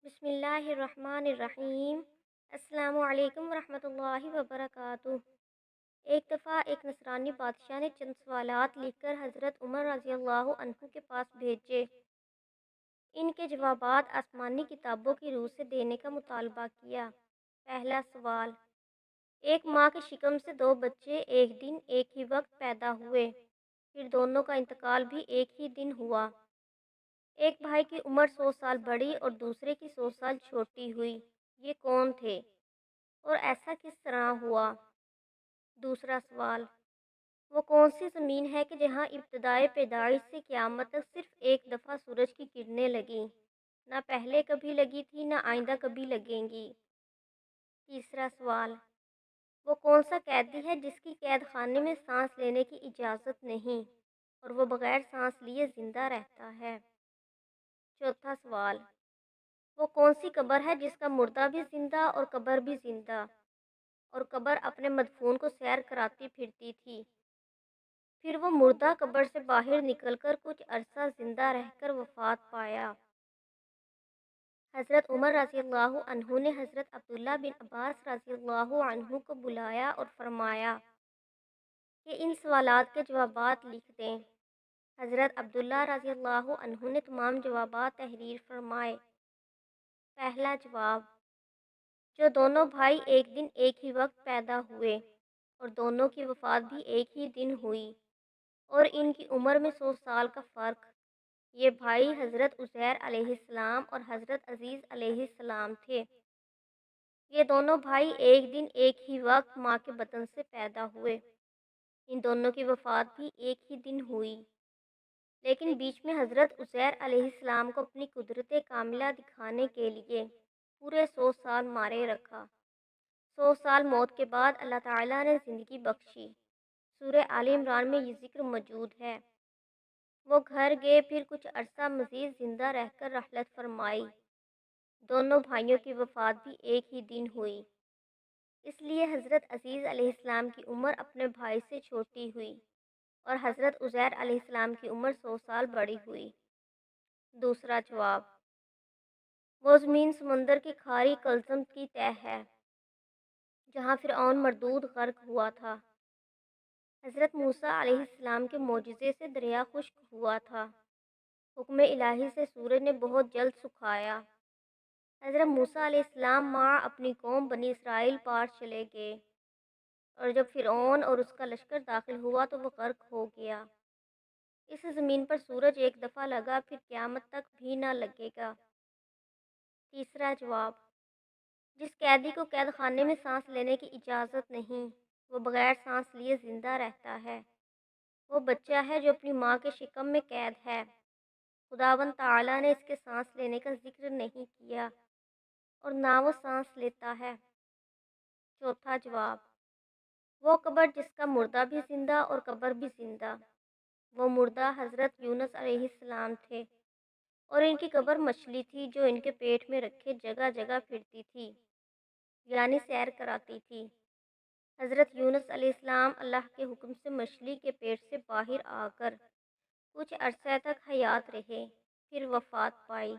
بسم اللہ الرحمن الرحیم۔ السلام علیکم ورحمۃ اللہ وبرکاتہ۔ ایک دفعہ ایک نصرانی بادشاہ نے چند سوالات لکھ کر حضرت عمر رضی اللہ عنہ کے پاس بھیجے۔ ان کے جوابات آسمانی کتابوں کی روح سے دینے کا مطالبہ کیا۔ پہلا سوال: ایک ماں کے شکم سے دو بچے ایک دن ایک ہی وقت پیدا ہوئے، پھر دونوں کا انتقال بھی ایک ہی دن ہوا۔ ایک بھائی کی عمر 100 سال بڑی اور دوسرے کی 100 سال چھوٹی ہوئی، یہ کون تھے اور ایسا کس طرح ہوا؟ دوسرا سوال: وہ کون سی زمین ہے کہ جہاں ابتدائے پیدائش سے قیامت تک صرف ایک دفعہ سورج کی کرنیں لگیں، نہ پہلے کبھی لگی تھی نہ آئندہ کبھی لگیں گی؟ تیسرا سوال: وہ کون سا قیدی ہے جس کی قید خانے میں سانس لینے کی اجازت نہیں اور وہ بغیر سانس لیے زندہ رہتا ہے؟ چوتھا سوال: وہ کون سی قبر ہے جس کا مردہ بھی زندہ اور قبر بھی زندہ، اور قبر اپنے مدفون کو سیر کراتی پھرتی تھی، پھر وہ مردہ قبر سے باہر نکل کر کچھ عرصہ زندہ رہ کر وفات پایا؟ حضرت عمر رضی اللہ عنہ نے حضرت عبداللہ بن عباس رضی اللہ عنہ کو بلایا اور فرمایا کہ ان سوالات کے جوابات لکھ دیں۔ حضرت عبداللہ رضی اللہ عنہ نے تمام جوابات تحریر فرمائے۔ پہلا جواب: جو دونوں بھائی ایک دن ایک ہی وقت پیدا ہوئے اور دونوں کی وفات بھی ایک ہی دن ہوئی اور ان کی عمر میں 100 سال کا فرق، یہ بھائی حضرت عزیر علیہ السلام اور حضرت عزیز علیہ السلام تھے۔ یہ دونوں بھائی ایک دن ایک ہی وقت ماں کے بطن سے پیدا ہوئے، ان دونوں کی وفات بھی ایک ہی دن ہوئی، لیکن بیچ میں حضرت عزیر علیہ السلام کو اپنی قدرت کاملہ دکھانے کے لیے پورے 100 سال مارے رکھا۔ 100 سال موت کے بعد اللہ تعالیٰ نے زندگی بخشی۔ سورہ آل عمران میں یہ ذکر موجود ہے۔ وہ گھر گئے، پھر کچھ عرصہ مزید زندہ رہ کر رحلت فرمائی۔ دونوں بھائیوں کی وفات بھی ایک ہی دن ہوئی، اس لیے حضرت عزیز علیہ السلام کی عمر اپنے بھائی سے چھوٹی ہوئی اور حضرت عزیر علیہ السلام کی عمر 100 سال بڑی ہوئی۔ دوسرا جواب: وہ زمین سمندر کی کھاری کلزم کی تہ ہے جہاں فرعون مردود غرق ہوا تھا۔ حضرت موسیٰ علیہ السلام کے معجزے سے دریا خشک ہوا تھا۔ حکم الہی سے سورج نے بہت جلد سکھایا۔ حضرت موسیٰ علیہ السلام مع اپنی قوم بنی اسرائیل پار چلے گئے، اور جب فرعون اور اس کا لشکر داخل ہوا تو وہ غرق ہو گیا۔ اس زمین پر سورج ایک دفعہ لگا، پھر قیامت تک بھی نہ لگے گا۔ تیسرا جواب: جس قیدی کو قید خانے میں سانس لینے کی اجازت نہیں، وہ بغیر سانس لیے زندہ رہتا ہے۔ وہ بچہ ہے جو اپنی ماں کے شکم میں قید ہے، خداوند تعالیٰ نے اس کے سانس لینے کا ذکر نہیں کیا اور نہ وہ سانس لیتا ہے۔ چوتھا جواب: وہ قبر جس کا مردہ بھی زندہ اور قبر بھی زندہ، وہ مردہ حضرت یونس علیہ السلام تھے، اور ان کی قبر مچھلی تھی جو ان کے پیٹ میں رکھے جگہ جگہ پھرتی تھی، یعنی سیر کراتی تھی۔ حضرت یونس علیہ السلام اللہ کے حکم سے مچھلی کے پیٹ سے باہر آ کر کچھ عرصے تک حیات رہے، پھر وفات پائی۔